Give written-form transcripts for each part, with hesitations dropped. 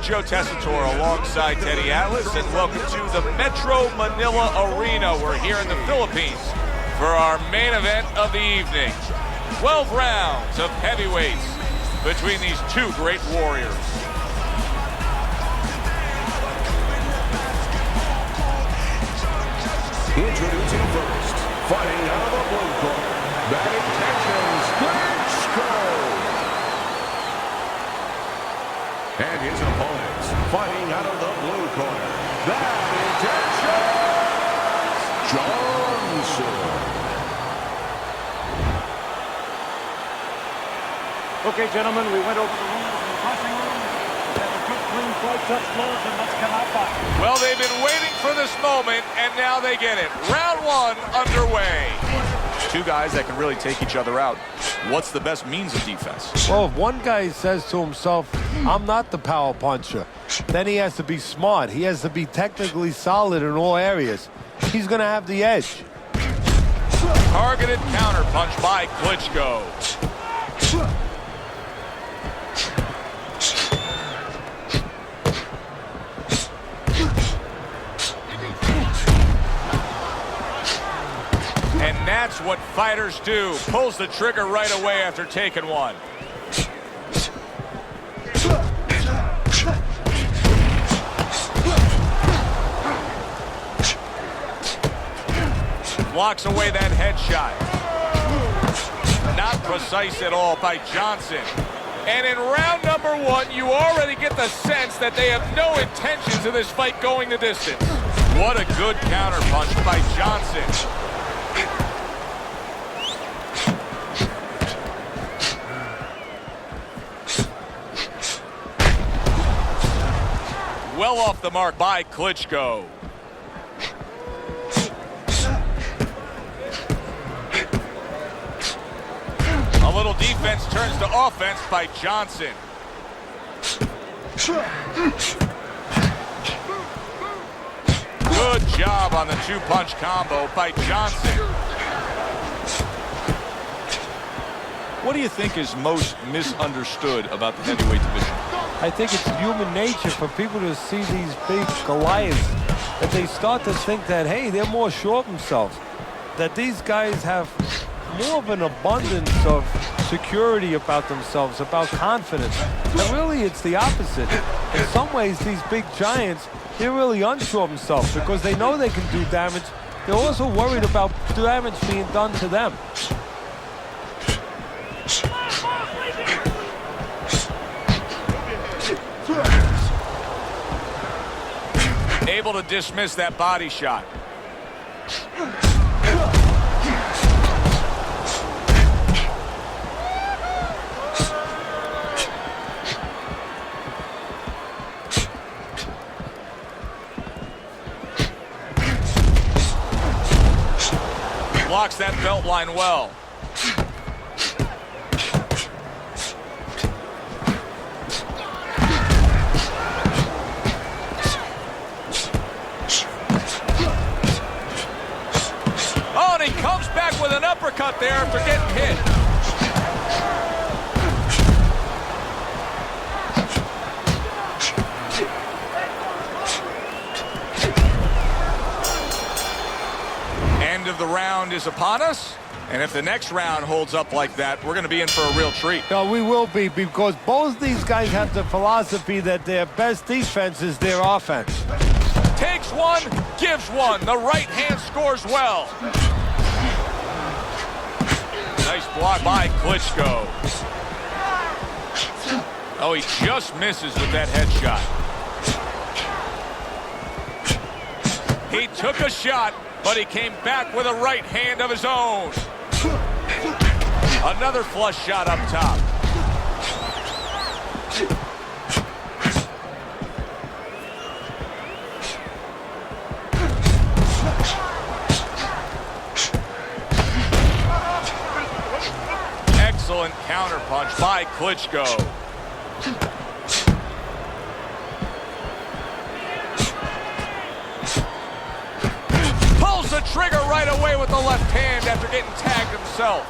Joe Tessitore alongside Teddy Atlas, and welcome to the Metro Manila Arena. We're here in the Philippines for our main event of the evening. 12 rounds of heavyweights between these two great warriors. Introducing first, fighting out of the blue corner, Bad Intentions, Klitschko. And his opponents, fighting out of the blue corner, Bad Intentions, Johnson. Okay, gentlemen, we went over the rules in the dressing room. We have a quick, clean fight, touch gloves, and let's come out fighting. Well, they've been waiting for this moment, and now they get it. Round one underway. Two guys that can really take each other out. What's the best means of defense? Well, if one guy says to himself, I'm not the power puncher, then he has to be smart. He has to be technically solid in all areas. He's going to have the edge. Targeted counterpunch by Klitschko. And that's what fighters do. Pulls the trigger right away after taking one. Blocks away that headshot. Not precise at all by Johnson. And in round number one, you already get the sense that they have no intentions of this fight going the distance. What a good counterpunch by Johnson. Well off the mark by Klitschko. A little defense turns to offense by Johnson. Good job on the two-punch combo by Johnson. What do you think is most misunderstood about the heavyweight division? I think it's human nature for people to see these big Goliaths, that they start to think that, hey, they're more sure of themselves, that these guys have more of an abundance of security about themselves, about confidence. And really, it's the opposite. In some ways, these big giants, they're really unsure of themselves because they know they can do damage. They're also worried about damage being done to them. Able to dismiss that body shot. Blocks that belt line well. Oh, and he comes back with an uppercut there after getting hit. End of the round is upon us, and if the next round holds up like that, we're going to be in for a real treat. No, we will be, because both these guys have the philosophy that their best defense is their offense. Takes one, gives one. The right hand scores well. Nice block by Klitschko. Oh, he just misses with that headshot. He took a shot, but he came back with a right hand of his own. Another flush shot up top. Excellent counterpunch by Klitschko. Pulls the trigger right away with the left hand after getting tagged himself.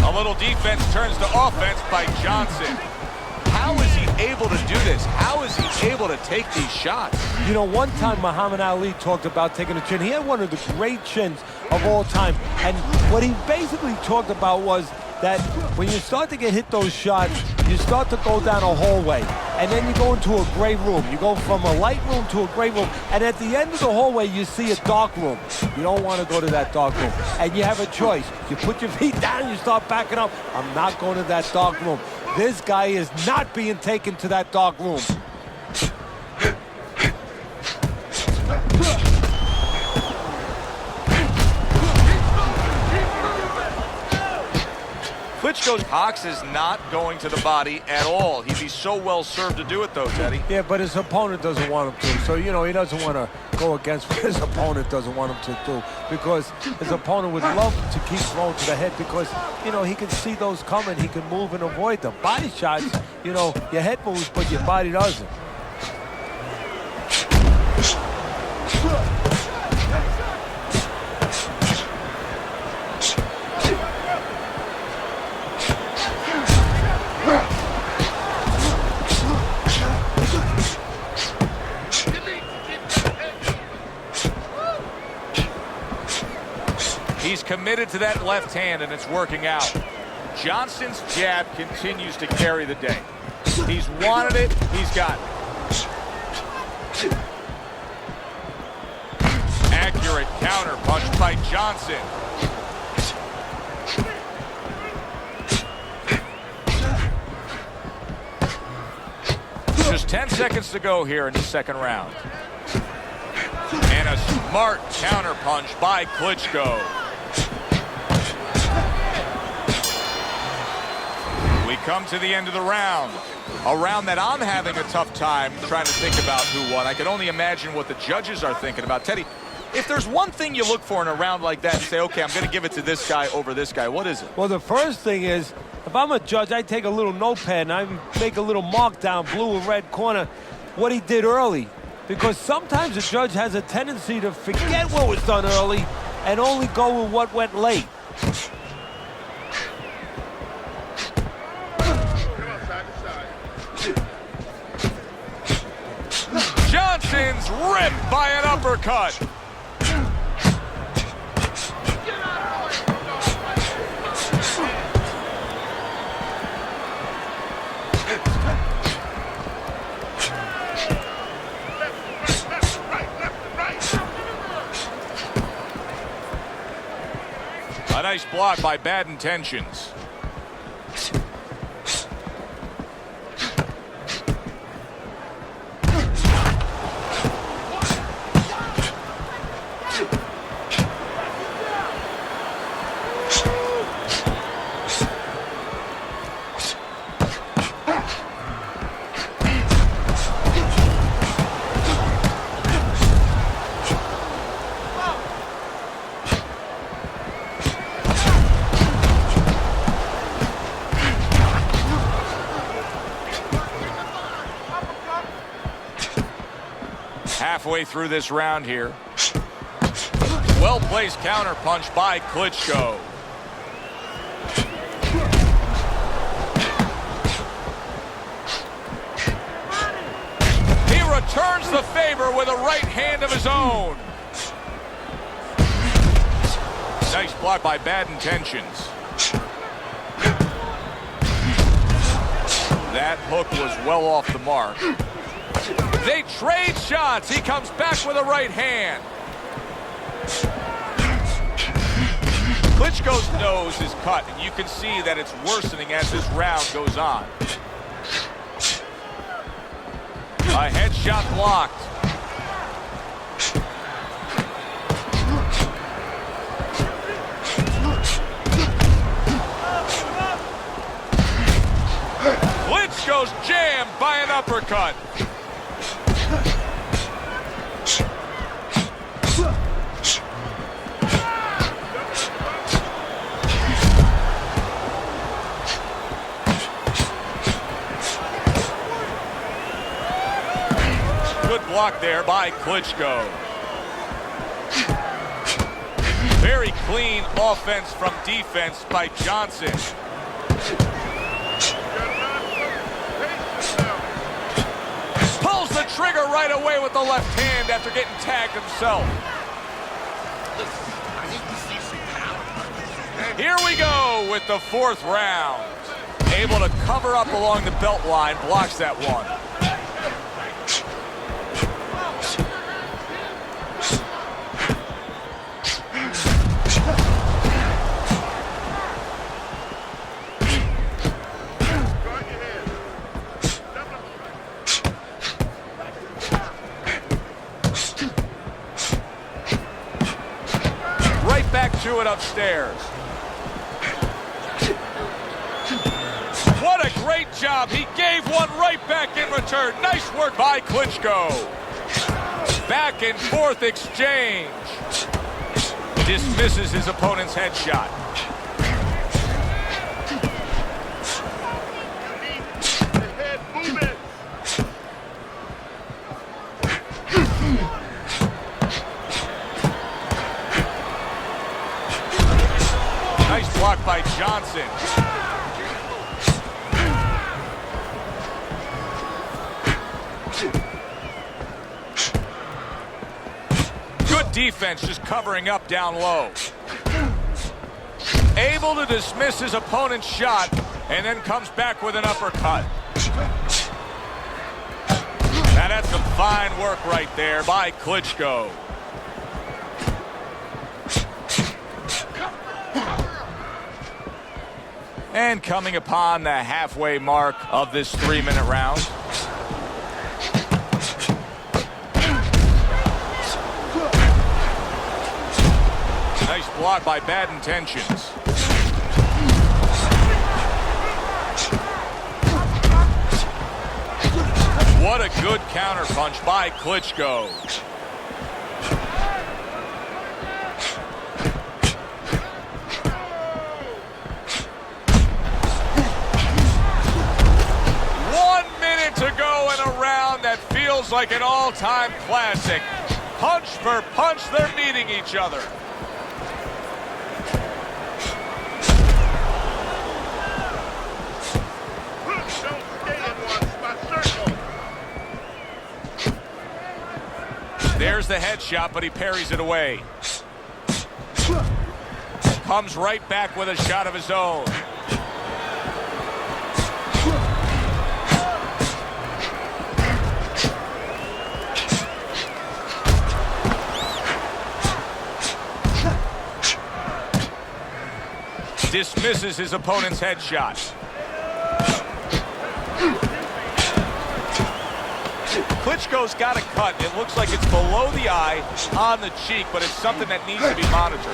A little defense turns to offense by Johnson. able to do this? How is he able to take these shots? You know, one time Muhammad Ali talked about taking a chin. He had one of the great chins of all time. And what he basically talked about was that when you start to get hit those shots, you start to go down a hallway. And then you go into a gray room. You go from a light room to a gray room. And at the end of the hallway, you see a dark room. You don't want to go to that dark room. And you have a choice. You put your feet down, you start backing up. I'm not going to that dark room. This guy is not being taken to that dark room. Klitschko's box is not going to the body at all. He'd be so well served to do it, though, Teddy. Yeah, but his opponent doesn't want him to. So, you know, he doesn't want to go against what his opponent doesn't want him to do, because his opponent would love to keep throwing to the head because, you know, he can see those coming. He can move and avoid them. Body shots, you know, your head moves, but your body doesn't. He's committed to that left hand, and it's working out. Johnson's jab continues to carry the day. He's wanted it. He's got it. Accurate counter punch by Johnson. Just 10 seconds to go here in the second round. And a smart counter punch by Klitschko. We come to the end of the round. A round that I'm having a tough time trying to think about who won. I can only imagine what the judges are thinking about. Teddy, if there's one thing you look for in a round like that and say, okay, I'm going to give it to this guy over this guy, what is it? Well, the first thing is, if I'm a judge, I take a little notepad and I make a little mark down blue or red corner what he did early. Because sometimes a judge has a tendency to forget what was done early and only go with what went late. Johnson's ripped by an uppercut. A nice block by Bad Intentions. Halfway through this round here. Well-placed counter punch by Klitschko. He returns the favor with a right hand of his own. Nice block by Bad Intentions. That hook was well off the mark. They trade shots. He comes back with a right hand. Klitschko's nose is cut, and you can see that it's worsening as this round goes on. A headshot blocked. Klitschko's jammed by an uppercut. Good block there by Klitschko. Very clean offense from defense by Johnson. right away with the left hand after getting tagged himself. Here we go with the fourth round. Able to cover up along the belt line, blocks that one. Right back to it upstairs. What a great job. He gave one right back in return. Nice work by Klitschko. Back and forth exchange. Dismisses his opponent's headshot. Nice block by Johnson. Defense just covering up down low. Able to dismiss his opponent's shot and then comes back with an uppercut. Now that's some fine work right there by Klitschko. And coming upon the halfway mark of this 3-minute round. Nice block by Bad Intentions. What a good counterpunch by Klitschko. To go in a round that feels like an all-time classic. Punch for punch, they're meeting each other. There's the headshot, but he parries it away. Comes right back with a shot of his own. Dismisses his opponent's headshot. Klitschko's got a cut. It looks like it's below the eye, on the cheek, but it's something that needs to be monitored.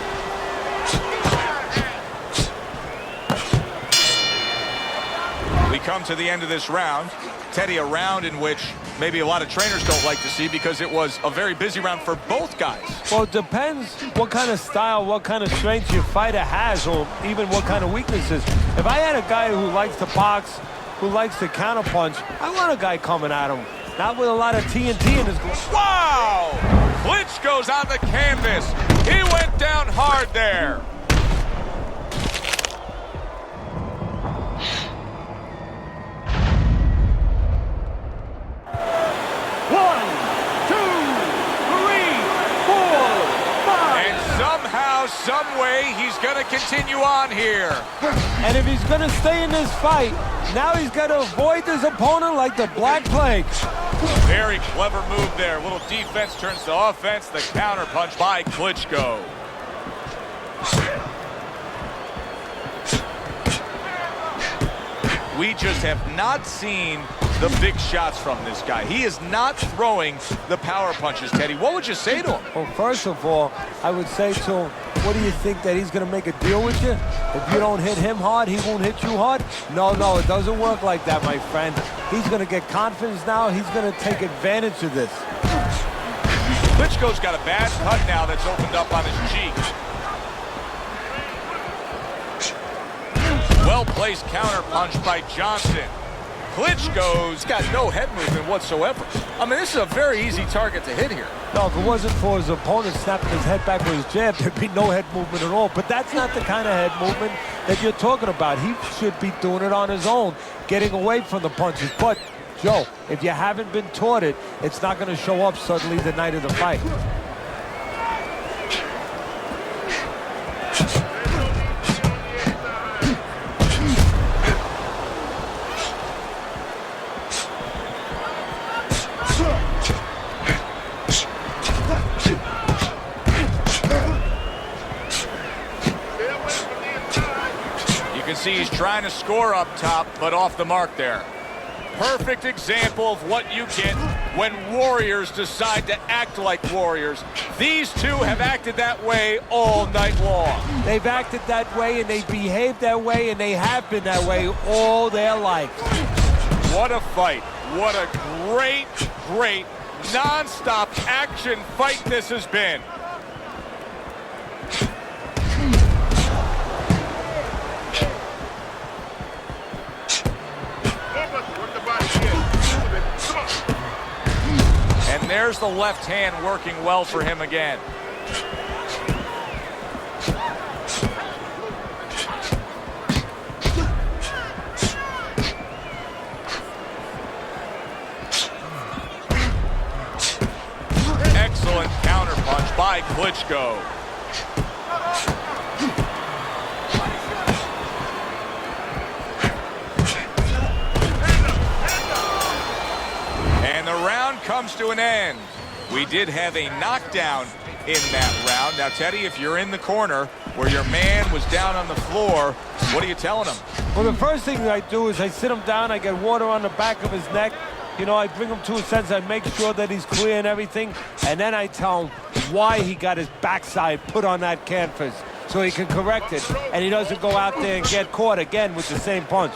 We come to the end of this round. Teddy, a round in which maybe a lot of trainers don't like to see because it was a very busy round for both guys. Well, it depends what kind of style, what kind of strength your fighter has, or even what kind of weaknesses. If I had a guy who likes to box, who likes to counterpunch, I want a guy coming at him, not with a lot of TNT in his glove. Wow! Klitschko's on the canvas. He went down hard there. Some way he's going to continue on here. And if he's going to stay in this fight, now he's got to avoid his opponent like the Black Plague. Very clever move there. A little defense turns to offense. The counter punch by Klitschko. We just have not seen the big shots from this guy. He is not throwing the power punches, Teddy. What would you say to him? Well, first of all, I would say to him, what do you think, that he's going to make a deal with you? If you don't hit him hard, he won't hit you hard? No, it doesn't work like that, my friend. He's going to get confidence now. He's going to take advantage of this. Klitschko's got a bad cut now that's opened up on his cheek. Well-placed counterpunch by Johnson. Klitschko's got no head movement whatsoever. I mean, this is a very easy target to hit here. No, if it wasn't for his opponent snapping his head back with his jab, there'd be no head movement at all. But that's not the kind of head movement that you're talking about. He should be doing it on his own, getting away from the punches. But Joe, if you haven't been taught it, it's not going to show up suddenly the night of the fight. You can see he's trying to score up top, but off the mark there. Perfect example of what you get when warriors decide to act like warriors. These two have acted that way all night long. They've acted that way, and they behaved that way, and they have been that way all their life. What a fight. What a great, great, non-stop action fight this has been. And there's the left hand working well for him again. Excellent counterpunch by Klitschko. And the round comes to an end. We did have a knockdown in that round. Now, Teddy, if you're in the corner where your man was down on the floor, what are you telling him? Well, the first thing that I do is I sit him down, I get water on the back of his neck. You know, I bring him to a sense, I make sure that he's clear and everything, and then I tell him why he got his backside put on that canvas so he can correct it, and he doesn't go out there and get caught again with the same punch.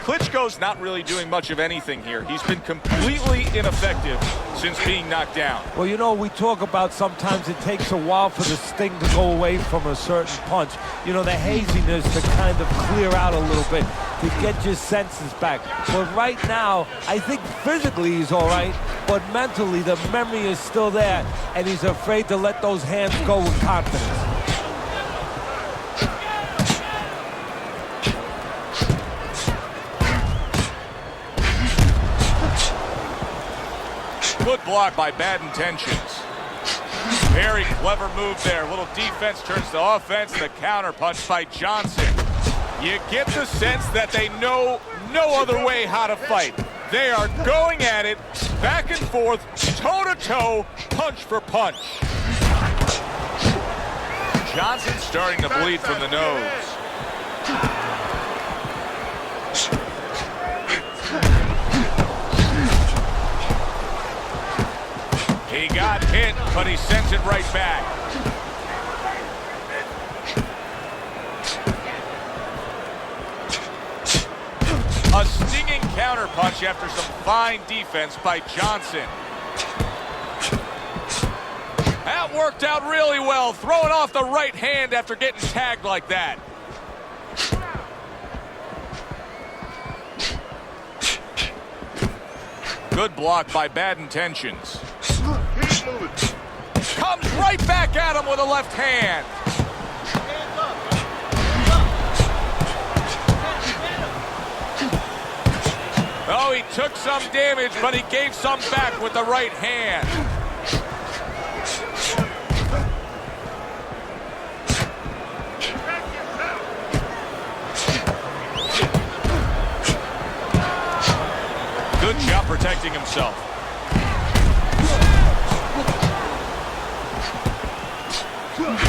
Klitschko's not really doing much of anything here. He's been completely ineffective since being knocked down. Well, you know, we talk about sometimes it takes a while for the sting to go away from a certain punch. You know, the haziness to kind of clear out a little bit, to get your senses back. But right now, I think physically he's all right, but mentally the memory is still there, and he's afraid to let those hands go with confidence. Good block by Bad Intentions. Very clever move there. A little defense turns to offense. The counter punch by Johnson. You get the sense that they know no other way how to fight. They are going at it, back and forth, toe-to-toe, punch for punch. Johnson starting to bleed from the nose. He got hit, but he sends it right back. A stinging counterpunch after some fine defense by Johnson. That worked out really well, throwing off the right hand after getting tagged like that. Good block by Bad Intentions. Comes right back at him with a left hand. Oh, he took some damage, but he gave some back with the right hand. Good job protecting himself.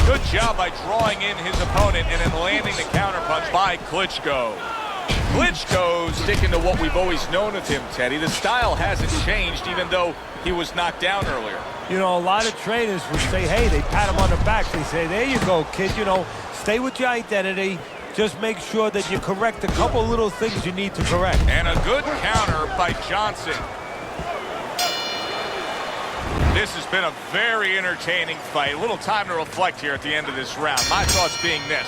Good job by drawing in his opponent and then landing the counterpunch by Klitschko. Klitschko's sticking to what we've always known of him, Teddy. The style hasn't changed, even though he was knocked down earlier. You know, a lot of trainers would say, hey, they pat him on the back. They say, there you go, kid. You know, stay with your identity. Just make sure that you correct a couple little things you need to correct. And a good counter by Johnson. This has been a very entertaining fight. A little time to reflect here at the end of this round. My thoughts being this.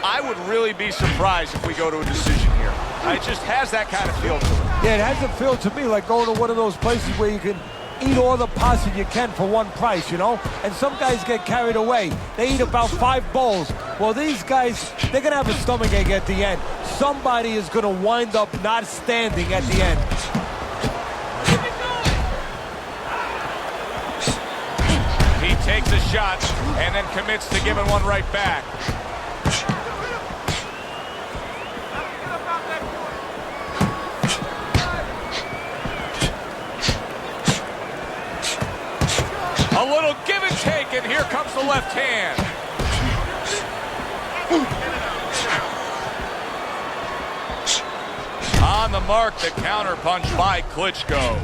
I would really be surprised if we go to a decision here. It just has that kind of feel to it. Yeah, it has a feel to me like going to one of those places where you can eat all the pasta you can for one price, you know? And some guys get carried away. They eat about 5 bowls. Well, these guys, they're going to have a stomachache at the end. Somebody is going to wind up not standing at the end. He takes a shot and then commits to giving one right back. A little give and take, and here comes the left hand. On the mark, the counter punch by Klitschko.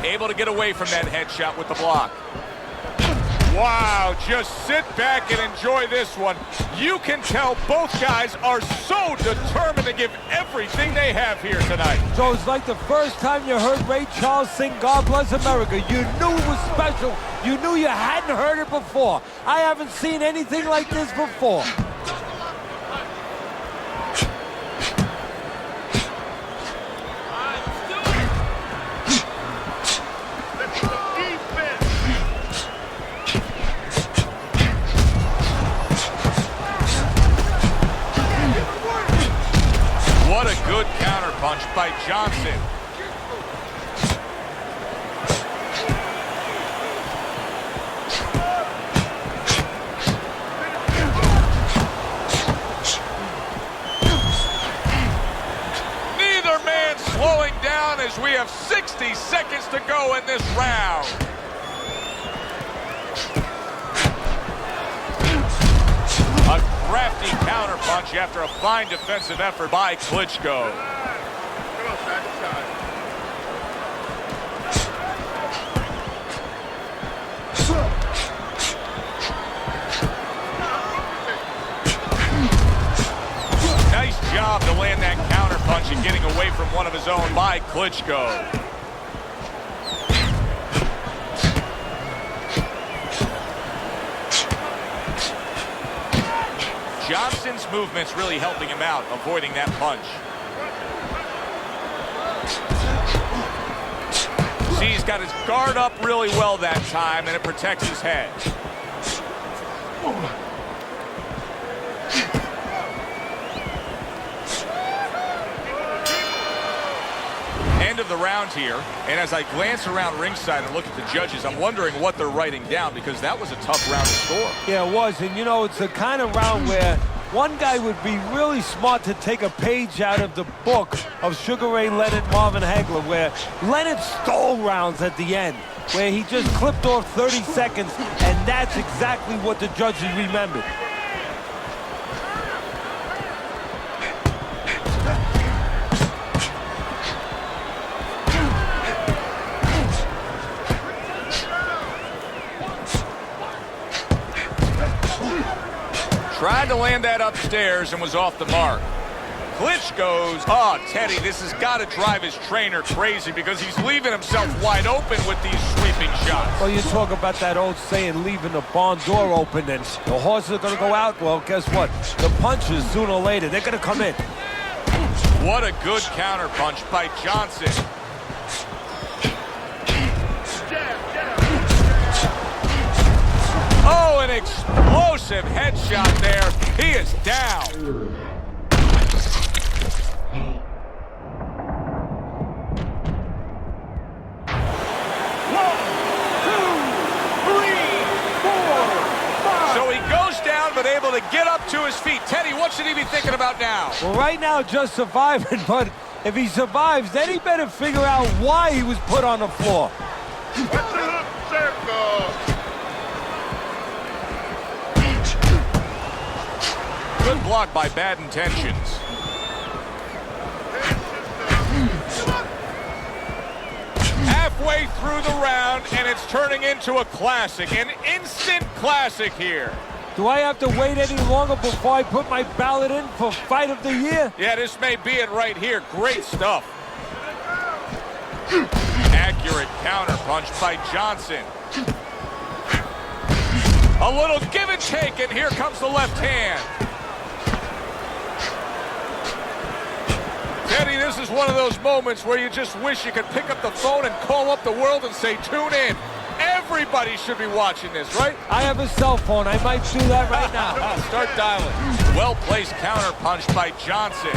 Able to get away from that headshot with the block. Wow, just sit back and enjoy this one. You can tell both guys are so determined to give everything they have here tonight. So it's like the first time you heard Ray Charles sing God Bless America. You knew it was special. You knew you hadn't heard it before. I haven't seen anything like this before. What a good counterpunch by Johnson. Neither man slowing down as we have 60 seconds to go in this round. A crafty counterpunch after a fine defensive effort by Klitschko. Nice job to land that counterpunch and getting away from one of his own by Klitschko. Johnson's movement's really helping him out, avoiding that punch. See, he's got his guard up really well that time, and it protects his head. End of the round here, and as I glance around ringside and look at the judges, I'm wondering what they're writing down, because that was a tough round to score. Yeah, it was, and you know, it's the kind of round where one guy would be really smart to take a page out of the book of Sugar Ray Leonard, Marvin Hagler, where Leonard stole rounds at the end, where he just clipped off 30 seconds, and that's exactly what the judges remembered. Tried to land that upstairs and was off the mark. Klitschko's, Teddy, this has got to drive his trainer crazy because he's leaving himself wide open with these sweeping shots. Well, you talk about that old saying, leaving the barn door open, and the horses are going to go out. Well, guess what? The punches, sooner or later, they're going to come in. What a good counterpunch by Johnson. Oh, an explosive headshot there. He is down. So he goes down, but able to get up to his feet. Teddy, what should he be thinking about now? Well, right now, just surviving, but if he survives, then he better figure out why he was put on the floor. Good block by Bad Intentions. Halfway through the round, and it's turning into a classic, an instant classic here. Do I have to wait any longer before I put my ballot in for Fight of the Year? Yeah, this may be it right here. Great stuff. Accurate counterpunch by Johnson. A little give and take, and here comes the left hand. Teddy, this is one of those moments where you just wish you could pick up the phone and call up the world and say, tune in. Everybody should be watching this, right? I have a cell phone. I might do that right now. Start dialing. Well-placed counterpunch by Johnson.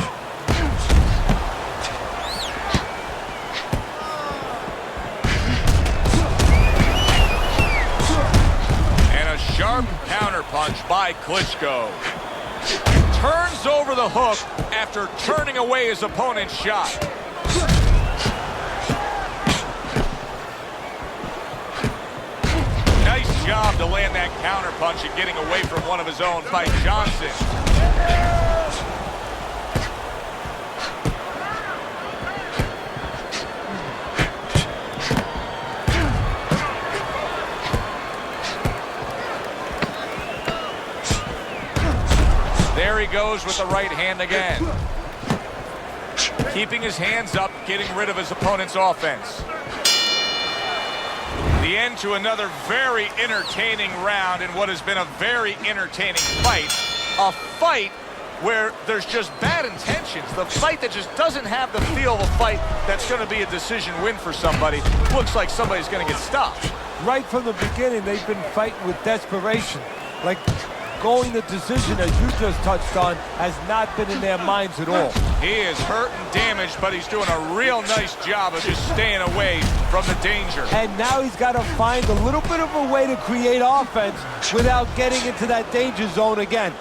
And a sharp counterpunch by Klitschko. Turns over the hook after turning away his opponent's shot. Nice job to land that counterpunch and getting away from one of his own by Johnson. There he goes with the right hand again. Keeping his hands up, getting rid of his opponent's offense. The end to another very entertaining round in what has been a very entertaining fight. A fight where there's just bad intentions. The fight that just doesn't have the feel of a fight that's going to be a decision win for somebody. Looks like somebody's going to get stopped. Right from the beginning, they've been fighting with desperation. Like, going the decision, as you just touched on, has not been in their minds at all. He is hurt and damaged, but he's doing a real nice job of just staying away from the danger. And now he's got to find a little bit of a way to create offense without getting into that danger zone again.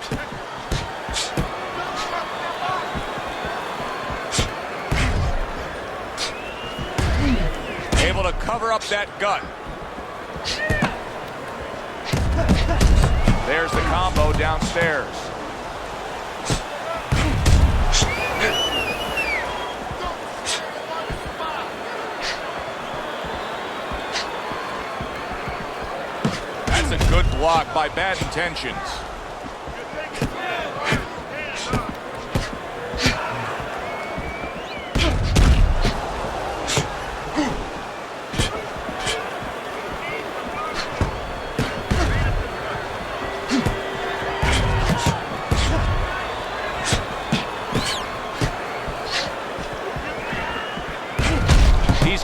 Able to cover up that gut. There's the combo downstairs. That's a good block by Bad Intentions.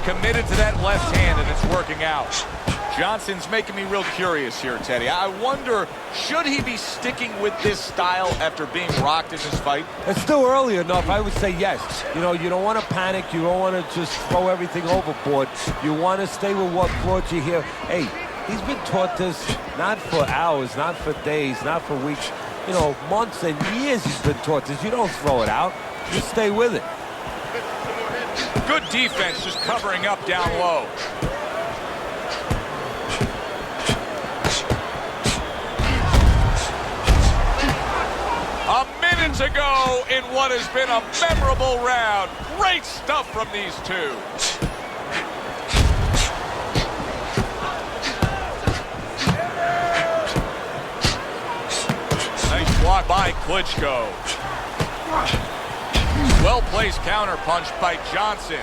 Committed to that left hand, and it's working out. Johnson's making me real curious here, Teddy. I wonder, should he be sticking with this style after being rocked in this fight? It's still early enough. I would say yes. You know, you don't want to panic. You don't want to just throw everything overboard. You want to stay with what brought you here. Hey, he's been taught this not for hours, not for days, not for weeks. You know, months and years he's been taught this. You don't throw it out. You stay with it. Good defense, just covering up down low. A minute to go in what has been a memorable round. Great stuff from these two. Nice block by Klitschko. Well-placed counterpunch by Johnson.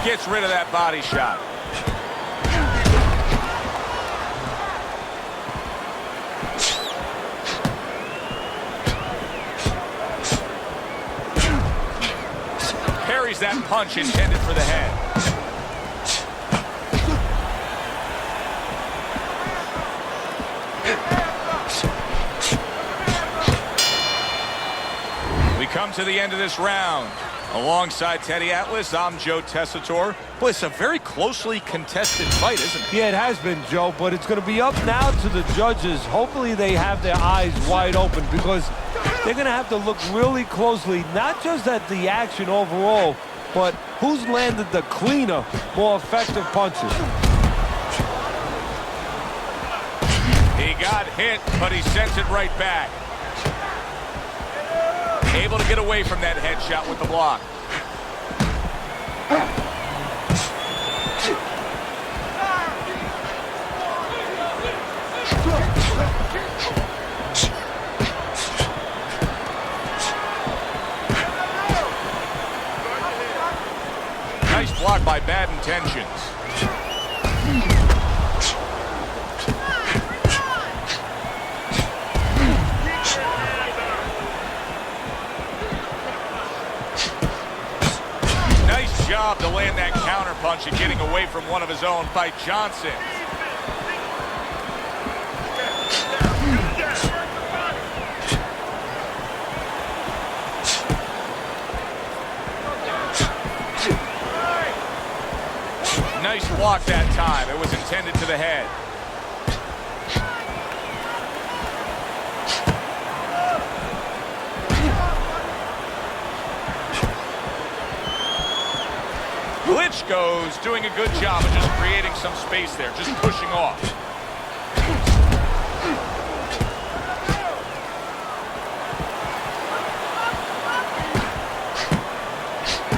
Gets rid of that body shot. Parries that punch intended for the head. We come to the end of this round. Alongside Teddy Atlas, I'm Joe Tessitore. Boy, it's a very closely contested fight, isn't it? Yeah, it has been, Joe, but it's going to be up now to the judges. Hopefully they have their eyes wide open, because they're going to have to look really closely, not just at the action overall, but who's landed the cleaner, more effective punches. He got hit, but he sent it right back. Able to get away from that headshot with the block. Nice block by Bad Intentions. Nice job to land that counter punch and getting away from one of his own by Johnson. Nice block that time. It was intended to the head. Klitschko's doing a good job of just creating some space there, just pushing off.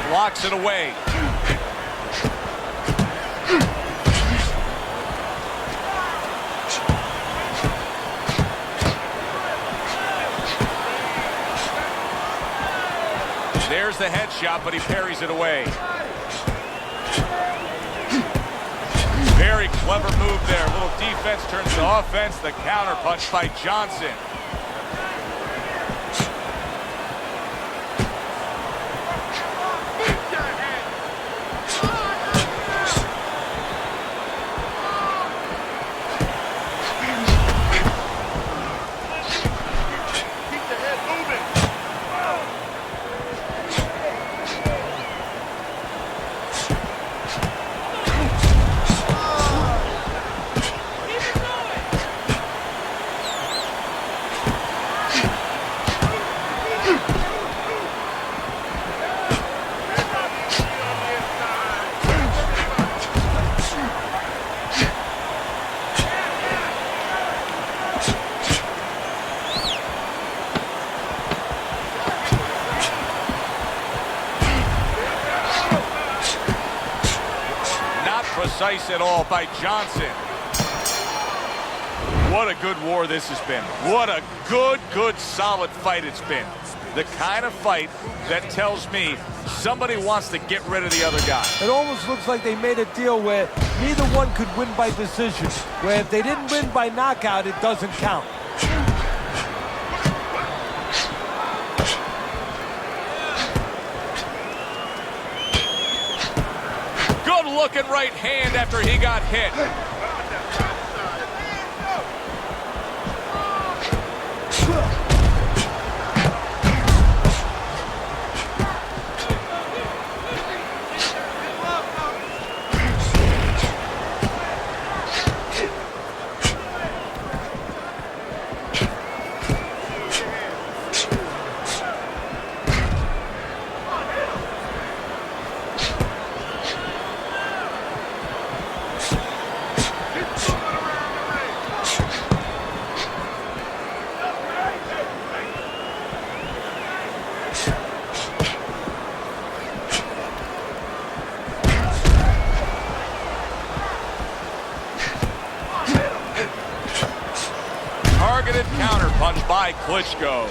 Blocks it away. There's the headshot, but he parries it away. Very clever move there. A little defense turns to offense. The counter punch by Johnson. Precise at all by Johnson. What a good war this has been. What a good, solid fight it's been. The kind of fight that tells me somebody wants to get rid of the other guy. It almost looks like they made a deal where neither one could win by decision, where if they didn't win by knockout, it doesn't count. Looking right hand after he got hit. Targeted counter punch by Klitschko.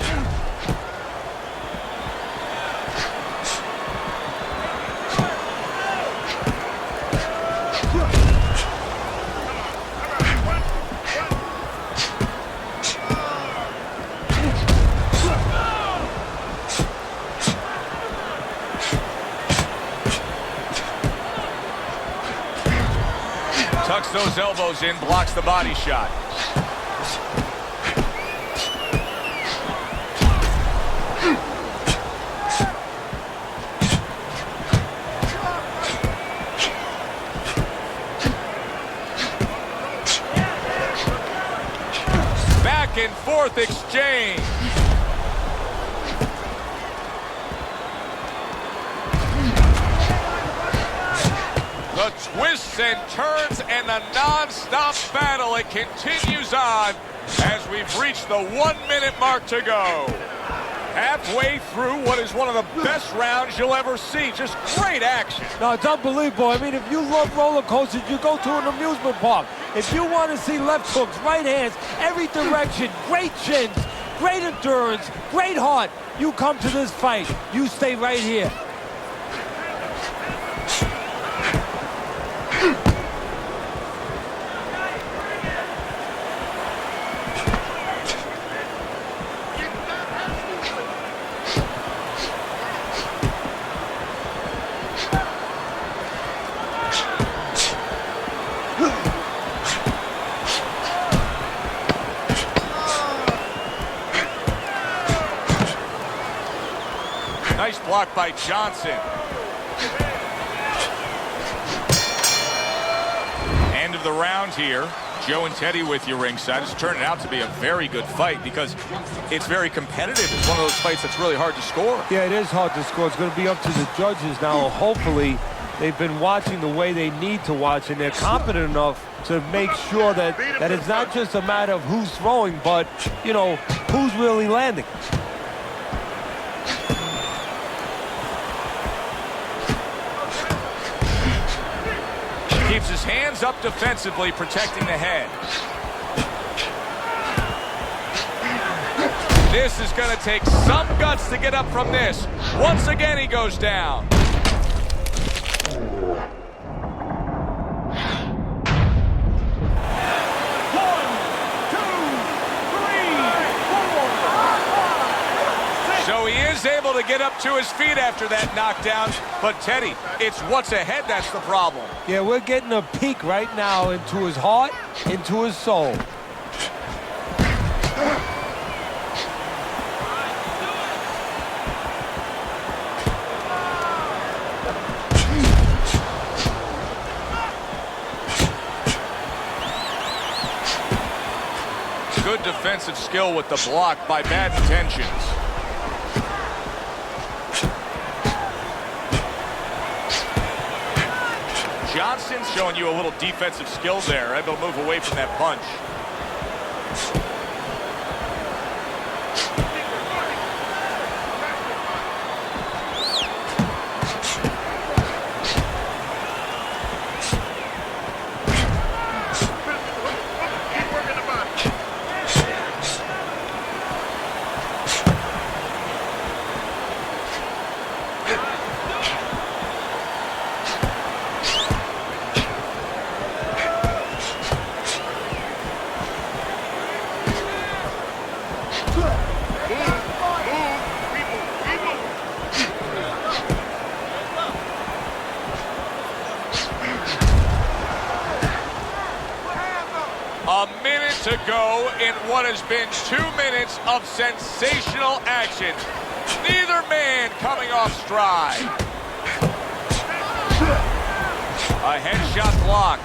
Tucks those elbows in, blocks the body shot. Back and forth exchange. The twists and turns and the non-stop battle, it continues on as we've reached the 1 minute mark to go. Halfway through what is one of the best rounds you'll ever see. Just great action. No, it's unbelievable. I mean, if you love roller coasters, you go to an amusement park. If you want to see left hooks, right hands, every direction, great chins, great endurance, great heart, you come to this fight. You stay right here. block by Johnson. End of the round here. Joe and Teddy with you ringside. It's turned out to be a very good fight because it's very competitive. It's one of those fights that's really hard to score. Yeah, it is hard to score. It's going to be up to the judges now. Hopefully, they've been watching the way they need to watch, and they're competent enough to make sure that it's not just a matter of who's throwing, but, you know, who's really landing. Keeps his hands up defensively, protecting the head. This is going to take some guts to get up from this. Once again, he goes down. So he is able to get up to his feet after that knockdown. But Teddy, it's what's ahead that's the problem. Yeah, we're getting a peek right now into his heart, into his soul. Good defensive skill with the block by Bad Intentions. Johnson's showing you a little defensive skill there, able to move away from that punch. A minute to go in what has been 2 minutes of sensational action. Neither man coming off stride. A headshot blocked.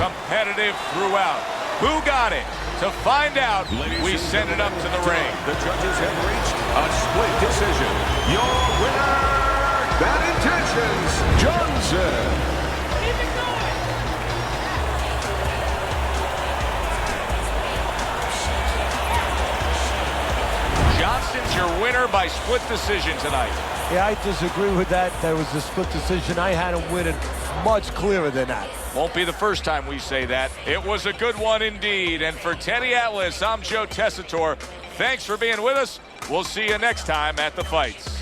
Competitive throughout. Who got it? To find out, we send it up to the ring. The judges have reached a split decision. Your winner, Bad Intentions, Johnson. Johnson's your winner by split decision tonight. Yeah, I disagree with that. That was a split decision. I had him winning much clearer than that. Won't be the first time we say that. It was a good one indeed. And for Teddy Atlas, I'm Joe Tessitore. Thanks for being with us. We'll see you next time at the fights.